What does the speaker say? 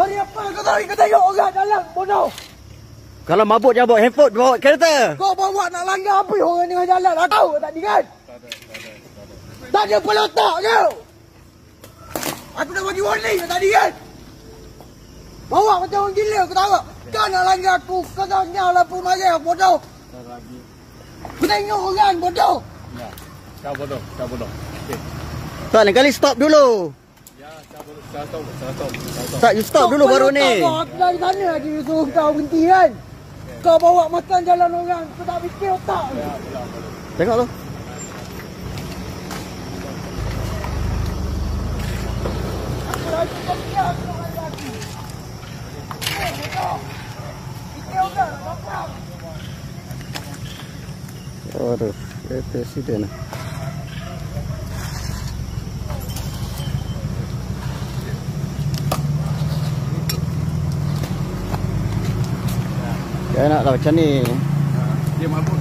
Hari apa kau tahu? Kau tengok orang dalam bodoh. Kalau mabuk jangan bawa handphone, bawa kereta. Kau bawa nak langgar apa orang tengah jalan? Dah tahu tak ni kan? Tak ada pelotak kau. Aku dah bagi warning tadi kan? Bawa macam orang gila kau tahu tak? Kau nak langgar aku, kau dah nyala pun marah bodoh. Kau tengok orang bodoh. Ya, kau bodoh, kau bodoh. Okey. Tak, lain kali stop dulu. Ya, kau bodoh, kau stop. Tak, you stop dulu baru ni. Aku dari sana lagi suruh kau berhenti kan? Kau bawa makan jalan orang, kau tak fikir otak. Ya, Tengok tu. Aku lagi kerja aku nak langgar aku. Bodoh. Fikir orang, lapar. Aduh, presiden. Ya nak lah macam ni. Dia mabuk.